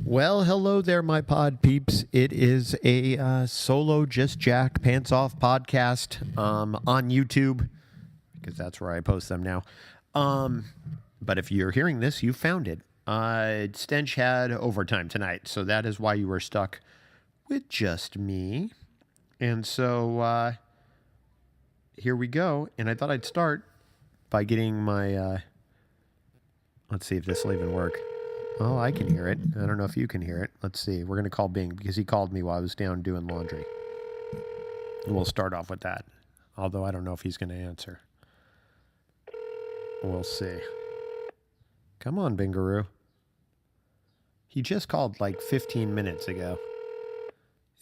Well, hello there, my pod peeps. It is a solo Just Jack Pants Off podcast on YouTube, because that's where I post them now. But if you're hearing this, you found it. Stench had overtime tonight, so that is why you were stuck with just me. And so here we go. And I thought I'd start by getting my... let's see if this will even work. Oh, I can hear it. I don't know if you can hear it. Let's see. We're going to call Bing because he called me while I was down doing laundry. And we'll start off with that. Although I don't know if he's going to answer. We'll see. Come on, Bingaroo. He just called like 15 minutes ago.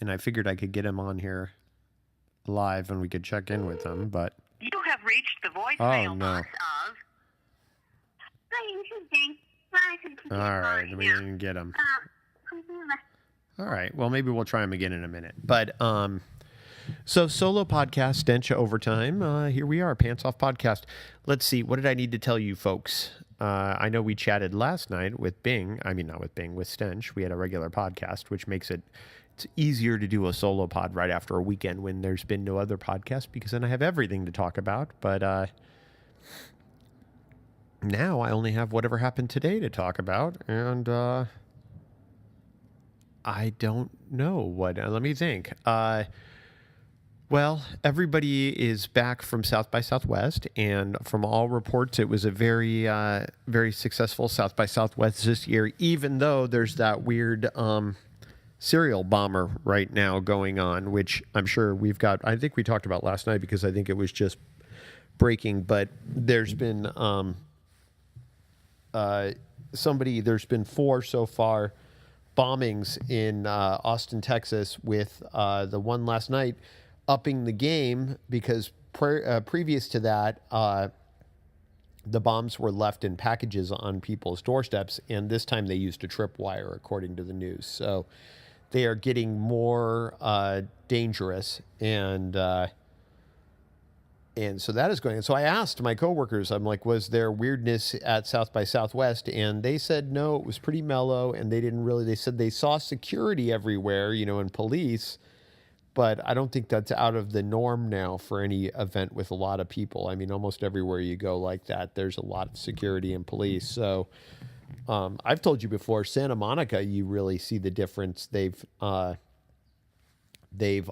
And I figured I could get him on here live and we could check in with him, but... You have reached the voicemail box of... Hi, this is Bing. All right, we didn't get him. All right, well, maybe we'll try him again in a minute. But so solo podcast, Stench Overtime. Here we are, Pants Off Podcast. Let's see, what did I need to tell you folks? I know we chatted last night with Bing. I mean, not with Bing, with Stench. We had a regular podcast, which makes it's easier to do a solo pod right after a weekend when there's been no other podcast, because then I have everything to talk about. But now I only have whatever happened today to talk about, and I don't know what. Let me think. Well, everybody is back from South by Southwest, and from all reports, it was a very, very successful South by Southwest this year, even though there's that weird serial bomber right now going on, which I'm sure we've got. I think we talked about last night because I think it was just breaking, but there's been... there's been 4 so far bombings in Austin, Texas, with the one last night upping the game because previous to that, the bombs were left in packages on people's doorsteps, and this time they used a tripwire, according to the news. So they are getting more dangerous, and so that is going on. So I asked my coworkers, I'm like, was there weirdness at South by Southwest? And they said, no, it was pretty mellow. And they said they saw security everywhere, and police. But I don't think that's out of the norm now for any event with a lot of people. I mean, almost everywhere you go like that, there's a lot of security and police. So I've told you before, Santa Monica, you really see the difference. They've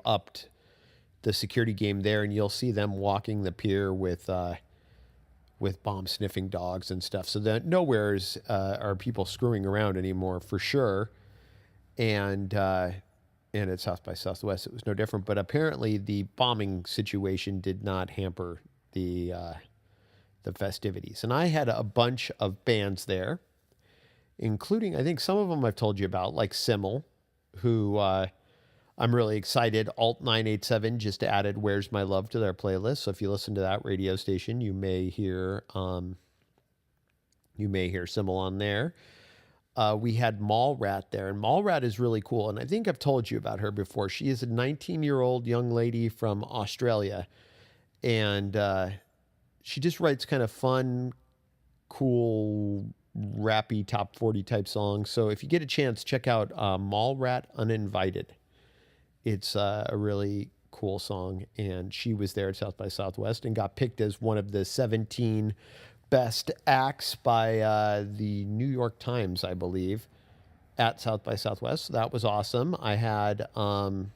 upped the security game there, and you'll see them walking the pier with bomb sniffing dogs and stuff. So that nowhere are people screwing around anymore, for sure. And at South by Southwest, it was no different. But apparently, the bombing situation did not hamper the festivities. And I had a bunch of bands there, including, I think some of them I've told you about, like Simmel, who I'm really excited. Alt 987 just added "Where's My Love" to their playlist. So if you listen to that radio station, you may hear Simmel on there. We had Mallrat there, and Mallrat is really cool. And I think I've told you about her before. She is a 19-year-old young lady from Australia, and she just writes kind of fun, cool, rappy top 40 type songs. So if you get a chance, check out Mallrat Uninvited. It's a really cool song, and she was there at South by Southwest and got picked as one of the 17 best acts by the New York Times, I believe, at South by Southwest. So that was awesome. I had one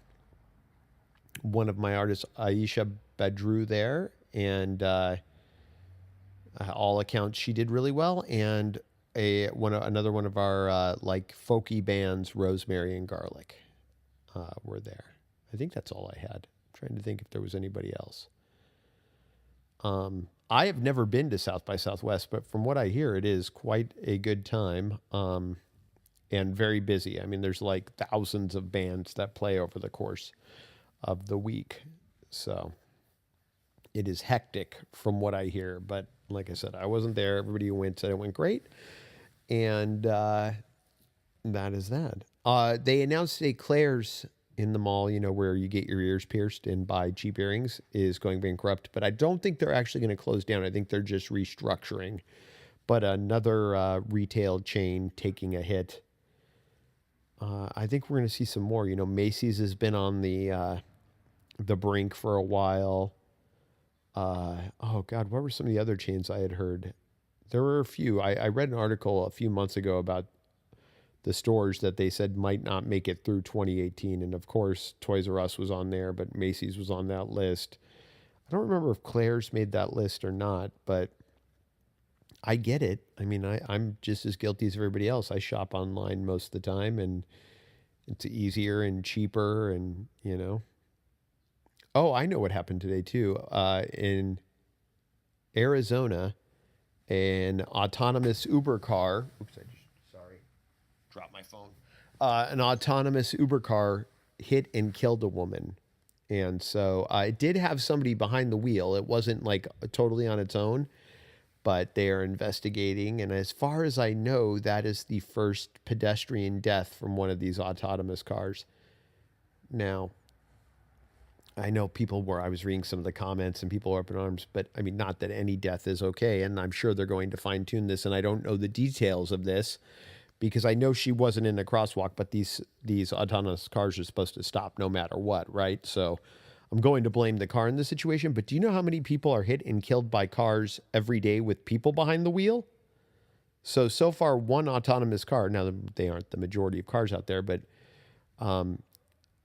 of my artists, Aisha Badru, there, and all accounts she did really well. And another one of our like folky bands, Rosemary and Garlic, were there. I think that's all I had. I'm trying to think if there was anybody else. I have never been to South by Southwest, but from what I hear, it is quite a good time, and very busy. I mean, there's like thousands of bands that play over the course of the week. So it is hectic from what I hear. But like I said, I wasn't there. Everybody who went said it went great. And that is that. They announced today Claire's in the mall, where you get your ears pierced and buy cheap earrings, is going bankrupt. But I don't think they're actually going to close down. I think they're just restructuring. But another retail chain taking a hit I think we're going to see some more. Macy's has been on the brink for a while. Oh God, what were some of the other chains I had heard? There were a few. I read an article a few months ago about the stores that they said might not make it through 2018, and of course, Toys R Us was on there, but Macy's was on that list. I don't remember if Claire's made that list or not, but I get it. I mean, I'm just as guilty as everybody else. I shop online most of the time, and it's easier and cheaper, and. Oh, I know what happened today too. In Arizona, an autonomous Uber car. Oops, sorry, dropped my phone. An autonomous Uber car hit and killed a woman, and so it did have somebody behind the wheel. It wasn't like totally on its own, but they are investigating. And as far as I know, that is the first pedestrian death from one of these autonomous cars. Now, I know I was reading some of the comments and people are up in arms, but I mean, not that any death is okay. And I'm sure they're going to fine tune this. And I don't know the details of this because I know she wasn't in a crosswalk, but these autonomous cars are supposed to stop no matter what, right? So I'm going to blame the car in this situation. But do you know how many people are hit and killed by cars every day with people behind the wheel? So far, one autonomous car, now they aren't the majority of cars out there, but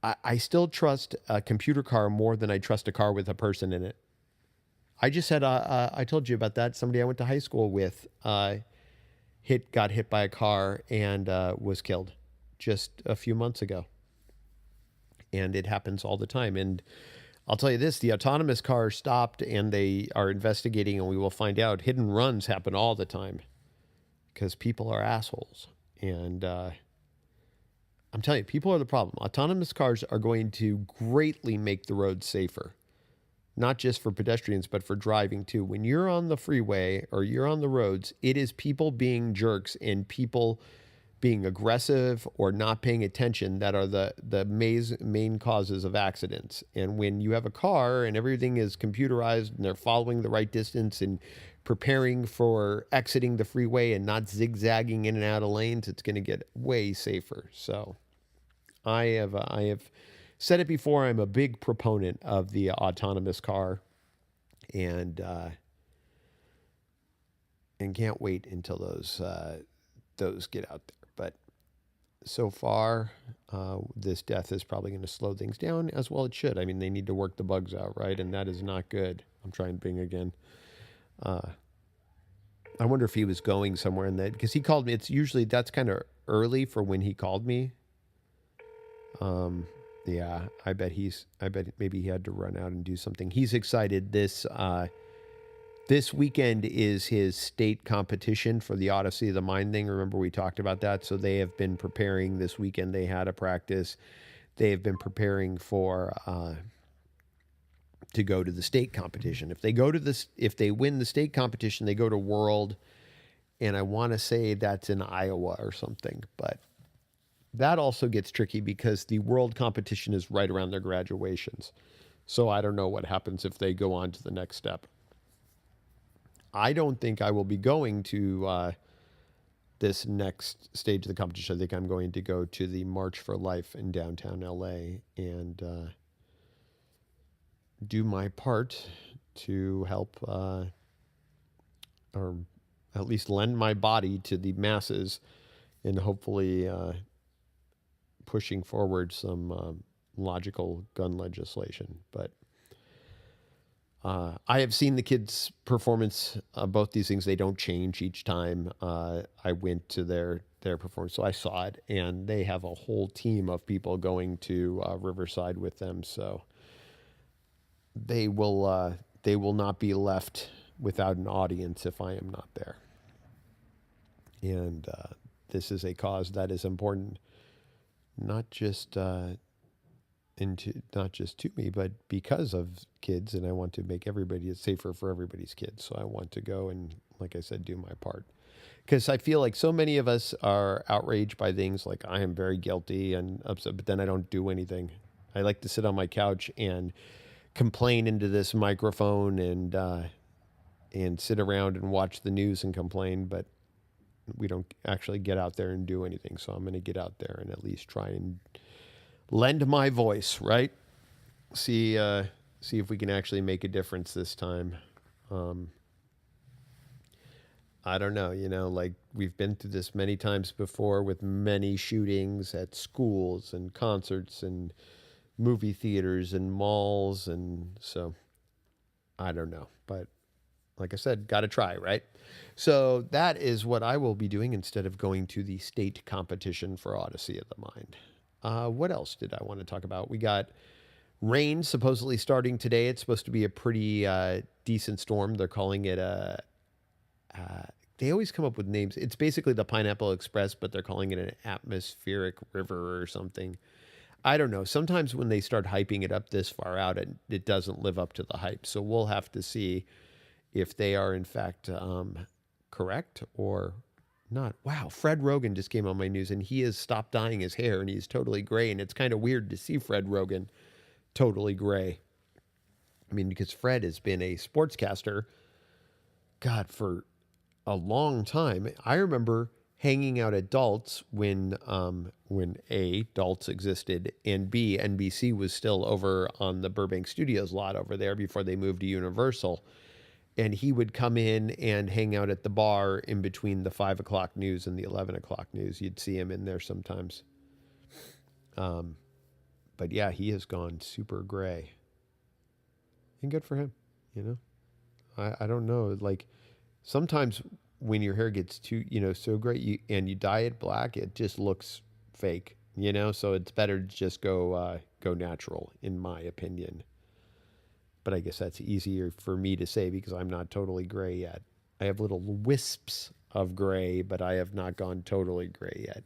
I still trust a computer car more than I trust a car with a person in it. I just had, I told you about that. Somebody I went to high school with got hit by a car and was killed just a few months ago. And it happens all the time. And I'll tell you this, the autonomous car stopped and they are investigating, and we will find out hidden runs happen all the time because people are assholes. And I'm telling you, people are the problem. Autonomous cars are going to greatly make the roads safer, not just for pedestrians, but for driving too. When you're on the freeway or you're on the roads, it is people being jerks and people being aggressive or not paying attention that are the main causes of accidents. And when you have a car and everything is computerized and they're following the right distance and preparing for exiting the freeway and not zigzagging in and out of lanes, it's going to get way safer. So I have said it before. I'm a big proponent of the autonomous car, and can't wait until those get out there. But so far, this death is probably going to slow things down, as well it should. I mean, they need to work the bugs out, right? And that is not good. I'm trying Bing again. I wonder if he was going somewhere in that, because he called me. It's usually, that's kind of early for when he called me. Yeah, I bet maybe he had to run out and do something. He's excited. This weekend is his state competition for the Odyssey of the Mind thing. Remember we talked about that? So they have been preparing this weekend. They had a practice. They have been preparing for to go to the state competition. If they win the state competition, they go to World, and I want to say that's in Iowa or something. But that also gets tricky because the World competition is right around their graduations. So I don't know what happens if they go on to the next step. I don't think I will be going to this next stage of the competition. I think I'm going to go to the March for Life in downtown LA and do my part to help, or at least lend my body to the masses, and hopefully pushing forward some logical gun legislation. But I have seen the kids' performance. Both these things, they don't change each time. I went to their performance, so I saw it, and they have a whole team of people going to Riverside with them. So they will not be left without an audience if I am not there. And this is a cause that is important, not just to me, but because of kids, and I want to make everybody safer for everybody's kids. So I want to go and, like I said, do my part. Because I feel like so many of us are outraged by things like I am very guilty and upset, but then I don't do anything. I like to sit on my couch and complain into this microphone and sit around and watch the news and complain, but we don't actually get out there and do anything. So I'm going to get out there and at least try and lend my voice, right? See if we can actually make a difference this time. I don't know, like we've been through this many times before with many shootings at schools and concerts and movie theaters and malls. And so I don't know. But like I said, got to try, right? So that is what I will be doing instead of going to the state competition for Odyssey of the Mind. What else did I want to talk about? We got rain supposedly starting today. It's supposed to be a pretty decent storm. They're calling it they always come up with names. It's basically the Pineapple Express, but they're calling it an atmospheric river or something. I don't know. Sometimes when they start hyping it up this far out, it doesn't live up to the hype. So we'll have to see if they are in fact correct or not. Wow, Fred Rogan just came on my news, and he has stopped dyeing his hair, and he's totally gray. And it's kind of weird to see Fred Rogan totally gray. I mean, because Fred has been a sportscaster, God, for a long time. I remember hanging out at Dalt's when A, Dalt's existed, and B, NBC was still over on the Burbank Studios lot over there before they moved to Universal. And he would come in and hang out at the bar in between the 5 o'clock news and the 11 o'clock news. You'd see him in there sometimes. But yeah, he has gone super gray. And good for him, I don't know. Like sometimes when your hair gets too, so gray and you dye it black, it just looks fake, so it's better to just go natural, in my opinion. But I guess that's easier for me to say because I'm not totally gray yet. I have little wisps of gray, but I have not gone totally gray yet.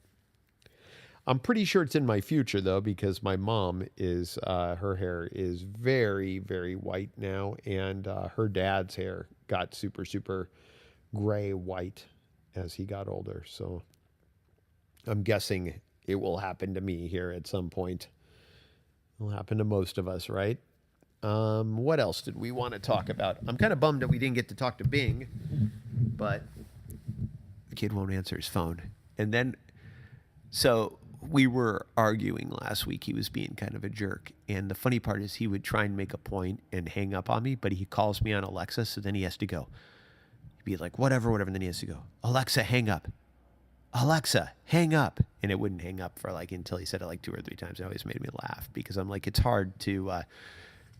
I'm pretty sure it's in my future, though, because my mom is, her hair is very, very white now. And her dad's hair got super, super gray white as he got older. So I'm guessing it will happen to me here at some point. It'll happen to most of us, right? What else did we want to talk about? I'm kind of bummed that we didn't get to talk to Bing, but the kid won't answer his phone. And then, so we were arguing last week. He was being kind of a jerk. And the funny part is he would try and make a point and hang up on me, but he calls me on Alexa, so then he has to go. He'd be like, whatever, and then he has to go, Alexa, hang up. Alexa, hang up. And it wouldn't hang up for until he said it 2 or 3 times. It always made me laugh because I'm like, it's hard to...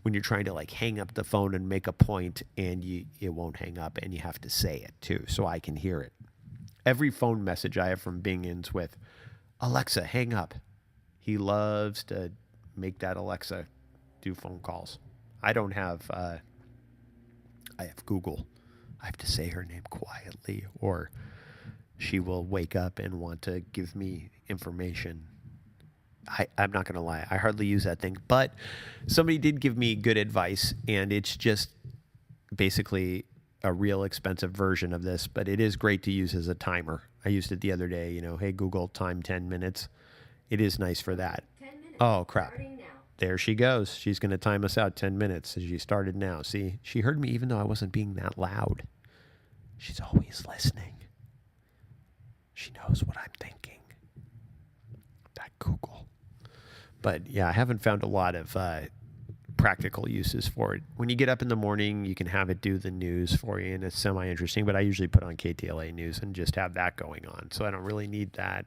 when you're trying to hang up the phone and make a point and it won't hang up and you have to say it too so I can hear it. Every phone message I have from Bing ends with, Alexa, hang up. He loves to make that Alexa do phone calls. I don't have, I have Google. I have to say her name quietly or she will wake up and want to give me information. I'm not going to lie. I hardly use that thing. But somebody did give me good advice, and it's just basically a real expensive version of this, but it is great to use as a timer. I used it the other day, hey, Google, time 10 minutes. It is nice for that. 10 minutes. Oh, crap. Starting now. There she goes. She's going to time us out 10 minutes. So she started now. See, she heard me even though I wasn't being that loud. She's always listening. She knows what I'm thinking. That Google. But yeah, I haven't found a lot of practical uses for it. When you get up in the morning, you can have it do the news for you, and it's semi-interesting. But I usually put on KTLA News and just have that going on, so I don't really need that.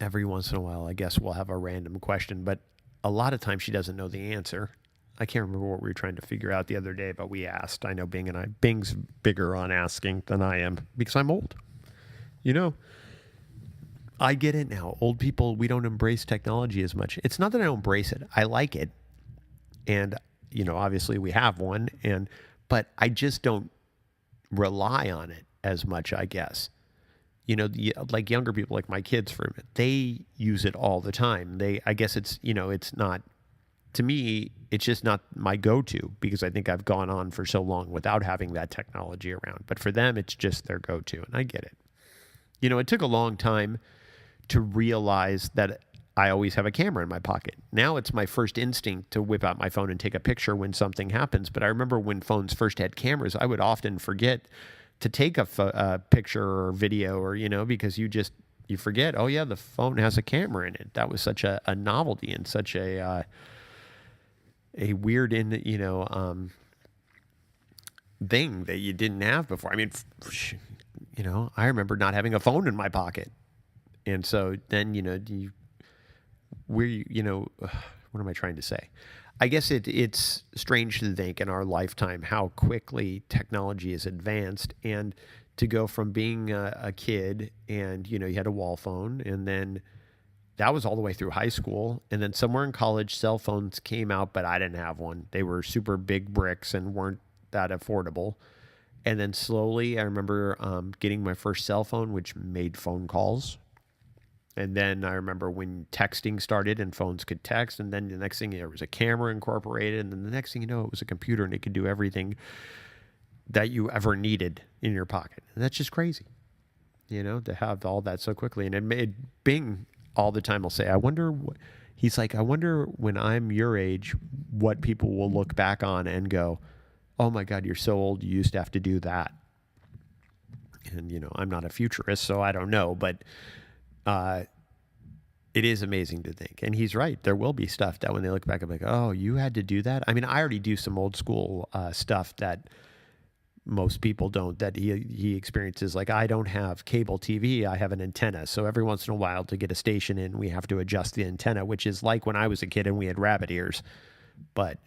Every once in a while, I guess we'll have a random question, but a lot of times she doesn't know the answer. I can't remember what we were trying to figure out the other day, but we asked. I know Bing's bigger on asking than I am because I'm old. I get it now. Old people, we don't embrace technology as much. It's not that I don't embrace it. I like it. And, obviously we have one, but I just don't rely on it as much, I guess. Like younger people, like my kids, they use it all the time. I guess it's, it's not, to me, it's just not my go-to because I think I've gone on for so long without having that technology around. But for them, it's just their go-to, and I get it. It took a long time to realize that I always have a camera in my pocket. Now it's my first instinct to whip out my phone and take a picture when something happens. But I remember when phones first had cameras, I would often forget to take a picture or video, or, because you forget, oh yeah, the phone has a camera in it. That was such a novelty and such a weird thing that you didn't have before. I mean, I remember not having a phone in my pocket. And so then, what am I trying to say? I guess it's strange to think in our lifetime how quickly technology has advanced, and to go from being a kid and, you had a wall phone, and then that was all the way through high school. And then somewhere in college, cell phones came out, but I didn't have one. They were super big bricks and weren't that affordable. And then slowly, I remember getting my first cell phone, which made phone calls. And then I remember when texting started and phones could text. And then the next thing, there was a camera incorporated. And then the next thing you know, it was a computer, and it could do everything that you ever needed in your pocket. And that's just crazy, to have all that so quickly. And it made Bing all the time will say, I wonder when I'm your age, what people will look back on and go, oh my God, you're so old, you used to have to do that. And, I'm not a futurist, so I don't know, but it is amazing to think. And he's right. There will be stuff that when they look back, I'm like, oh, you had to do that? I mean, I already do some old school stuff that most people don't, that he experiences. Like, I don't have cable TV, I have an antenna. So every once in a while, to get a station in, we have to adjust the antenna, which is like when I was a kid and we had rabbit ears. But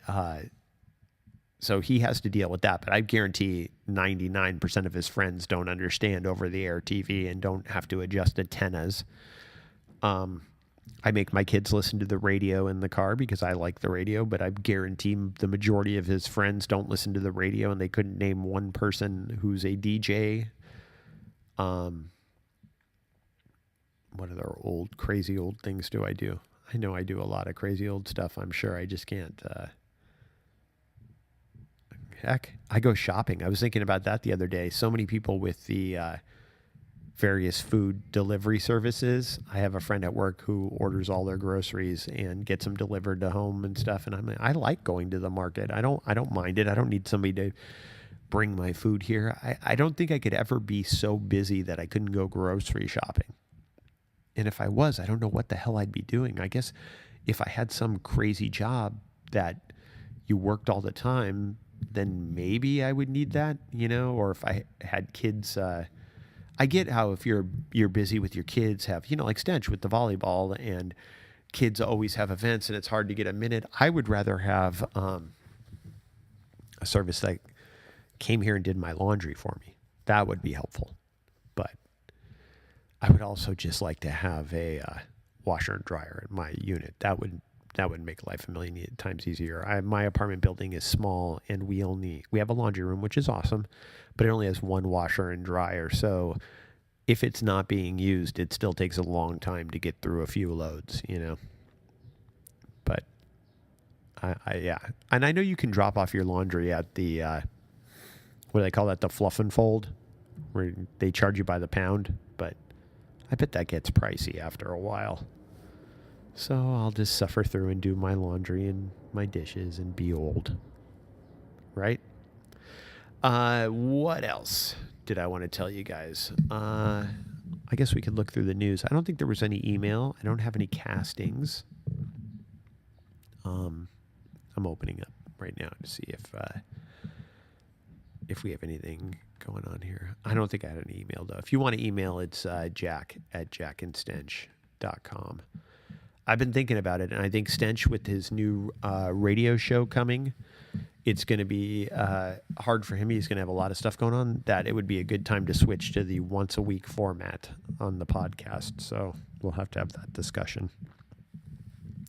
so he has to deal with that. But I guarantee 99% of his friends don't understand over-the-air TV and don't have to adjust antennas. I make my kids listen to the radio in the car because I like the radio, but I guarantee the majority of his friends don't listen to the radio, and they couldn't name one person who's a DJ. What other crazy old things do I do? I know I do a lot of crazy old stuff, I'm sure. I just can't. Heck, I go shopping. I was thinking about that the other day. So many people with the various food delivery services. I have a friend at work who orders all their groceries and gets them delivered to home and stuff. And I like going to the market. I don't mind it. I don't need somebody to bring my food here. I don't think I could ever be so busy that I couldn't go grocery shopping. And if I was, I don't know what the hell I'd be doing. I guess if I had some crazy job that you worked all the time, then maybe I would need that, or if I had kids. I get how if you're busy with your kids, have, like Stench with the volleyball, and kids always have events and it's hard to get a minute. I would rather have a service that came here and did my laundry for me. That would be helpful. But I would also just like to have a washer and dryer in my unit. That would make life a million times easier. My apartment building is small, and we have a laundry room, which is awesome, but it only has one washer and dryer. So if it's not being used, it still takes a long time to get through a few loads, But yeah. And I know you can drop off your laundry at the, what do they call that? The fluff and fold, where they charge you by the pound, but I bet that gets pricey after a while. So I'll just suffer through and do my laundry and my dishes and be old. Right? What else did I want to tell you guys? I guess we could look through the news. I don't think there was any email. I don't have any castings. I'm opening up right now to see if we have anything going on here. I don't think I had an email, though. If you want to email, it's jack@jackandstench.com. I've been thinking about it, and I think Stench, with his new radio show coming, it's going to be hard for him. He's going to have a lot of stuff going on, that it would be a good time to switch to the once-a-week format on the podcast. So we'll have to have that discussion.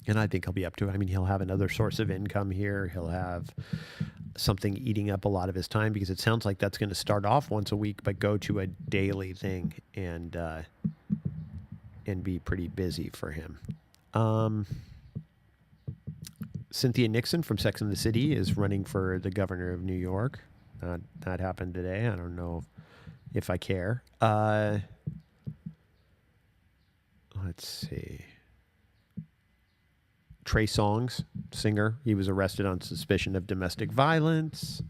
And I think he'll be up to it. I mean, he'll have another source of income here. He'll have something eating up a lot of his time, because it sounds like that's going to start off once a week, but go to a daily thing and be pretty busy for him. Cynthia Nixon from Sex and the City is running for the governor of New York. That happened today. I don't know if I care. Let's see. Trey Songz, singer, he was arrested on suspicion of domestic violence.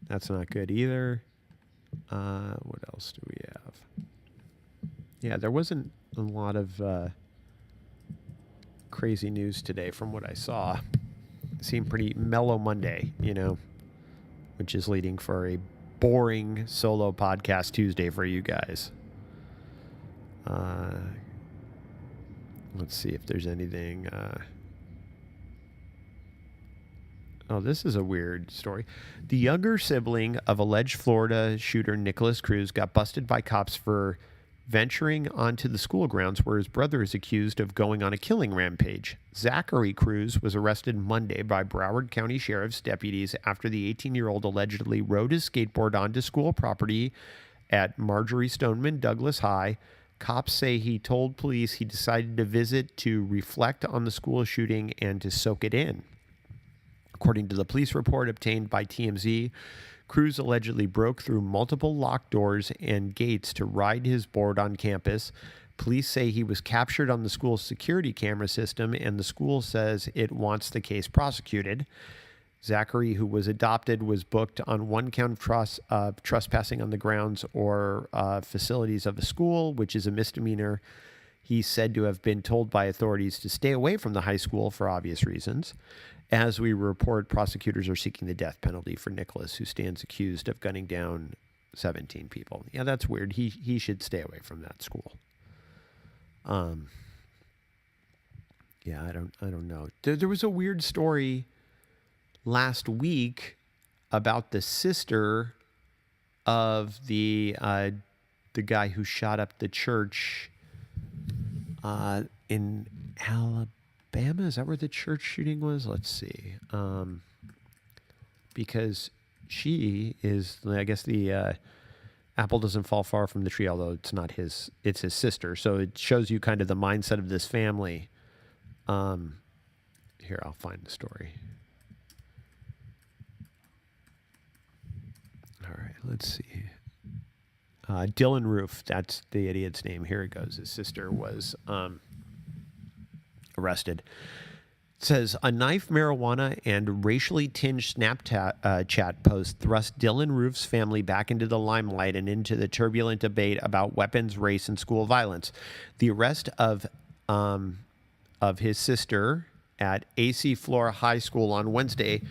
That's not good either. What else do we have? Yeah, there wasn't a lot of crazy news today from what I saw. It seemed pretty mellow Monday, which is leading for a boring solo podcast Tuesday for you guys. Let's see if there's anything. Oh, this is a weird story. The younger sibling of alleged Florida shooter Nicholas Cruz got busted by cops for venturing onto the school grounds where his brother is accused of going on a killing rampage. Zachary Cruz was arrested Monday by Broward County Sheriff's deputies after the 18-year-old allegedly rode his skateboard onto school property at Marjorie Stoneman Douglas High. Cops say he told police he decided to visit to reflect on the school shooting and to soak it in. According to the police report obtained by TMZ, Cruz allegedly broke through multiple locked doors and gates to ride his board on campus. Police say he was captured on the school's security camera system, and the school says it wants the case prosecuted. Zachary, who was adopted, was booked on one count of trespassing on the grounds or facilities of a school, which is a misdemeanor. He's said to have been told by authorities to stay away from the high school for obvious reasons. As we report, prosecutors are seeking the death penalty for Nicholas, who stands accused of gunning down 17 people. Yeah, that's weird. He should stay away from that school. Yeah, I don't know. There was a weird story last week about the sister of the guy who shot up the church in Alabama. Is that where the church shooting was? Let's see. Because she is, I guess the apple doesn't fall far from the tree, although it's not his, it's his sister. So it shows you kind of the mindset of this family. Here, I'll find the story. All right, let's see. Dylan Roof, that's the idiot's name. Here it goes. His sister was arrested. It says, a knife, marijuana, and racially tinged Snapchat post thrust Dylan Roof's family back into the limelight and into the turbulent debate about weapons, race, and school violence. The arrest of his sister at AC Flora High School on Wednesday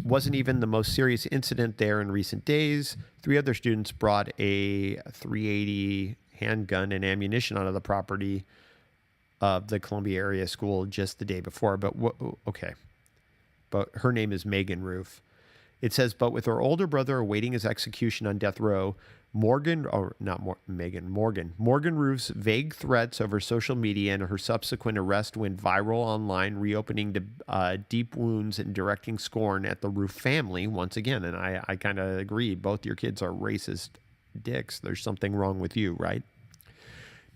wasn't even the most serious incident there in recent days. 3 other students brought a .380 handgun and ammunition onto the property of the Columbia area school just the day before. But okay. But her name is Megan Roof. It says, but with her older brother awaiting his execution on death row, Morgan Roof's vague threats over social media and her subsequent arrest went viral online, reopening to deep wounds and directing scorn at the Roof family once again. And I kind of agree. Both your kids are racist dicks. There's something wrong with you, right?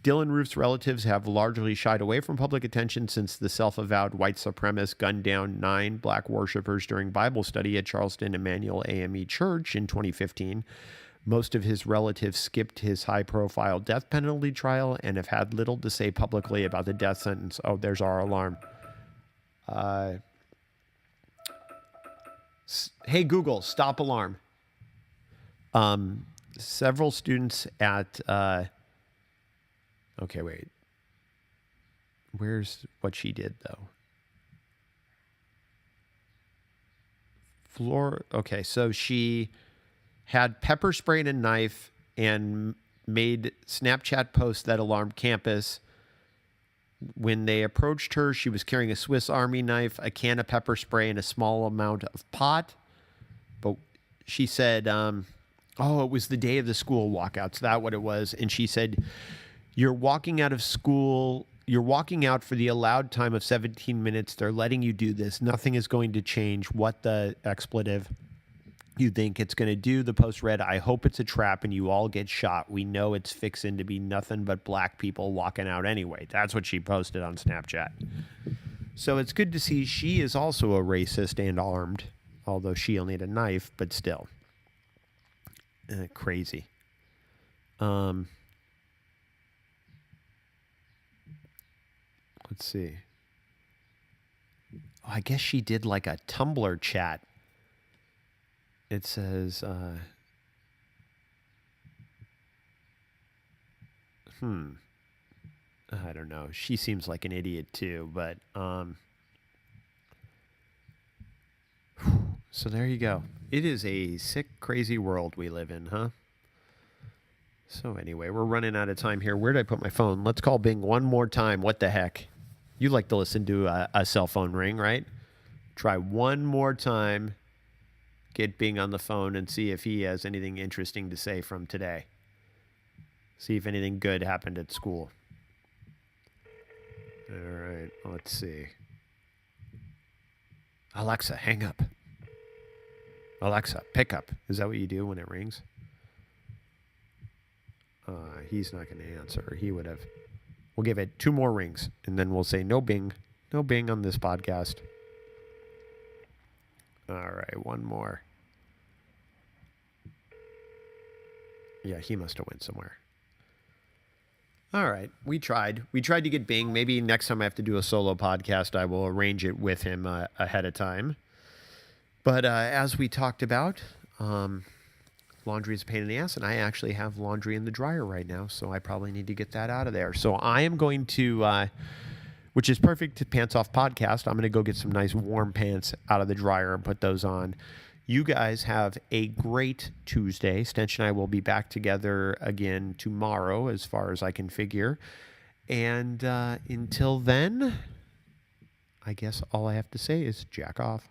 Dylan Roof's relatives have largely shied away from public attention since the self-avowed white supremacist gunned down 9 black worshipers during Bible study at Charleston Emmanuel AME Church in 2015. Most of his relatives skipped his high-profile death penalty trial and have had little to say publicly about the death sentence. Oh, there's our alarm. Hey, Google, stop alarm. Several students at... okay, wait. Where's what she did, though? Okay, so she had pepper spray and a knife and made Snapchat posts that alarmed campus. When they approached her, she was carrying a Swiss Army knife, a can of pepper spray, and a small amount of pot. But she said, it was the day of the school walkouts. That's what it was. And she said, you're walking out of school. You're walking out for the allowed time of 17 minutes. They're letting you do this. Nothing is going to change. What the expletive you think it's going to do? The post read, I hope it's a trap and you all get shot. We know it's fixing to be nothing but black people walking out anyway. That's what she posted on Snapchat. So it's good to see she is also a racist and armed, although she only had a knife, but still. Crazy. Let's see. I guess she did like a Tumblr chat. It says, I don't know. She seems like an idiot too, but so there you go. It is a sick, crazy world we live in, huh? So anyway, we're running out of time here. Where did I put my phone? Let's call Bing one more time. What the heck? You like to listen to a cell phone ring, right? Try one more time. Get Bing on the phone and see if he has anything interesting to say from today. See if anything good happened at school. All right, let's see. Alexa, hang up. Alexa, pick up. Is that what you do when it rings? He's not going to answer. He would have. We'll give it 2 more rings, and then we'll say no Bing. No Bing on this podcast. All right, one more. Yeah, he must have went somewhere. All right, we tried. We tried to get Bing. Maybe next time I have to do a solo podcast, I will arrange it with him ahead of time. But as we talked about, laundry is a pain in the ass, and I actually have laundry in the dryer right now, so I probably need to get that out of there. So I am going to, which is perfect to Pants Off podcast, I'm going to go get some nice warm pants out of the dryer and put those on. You guys have a great Tuesday. Stench and I will be back together again tomorrow, as far as I can figure. And until then, I guess all I have to say is jack off.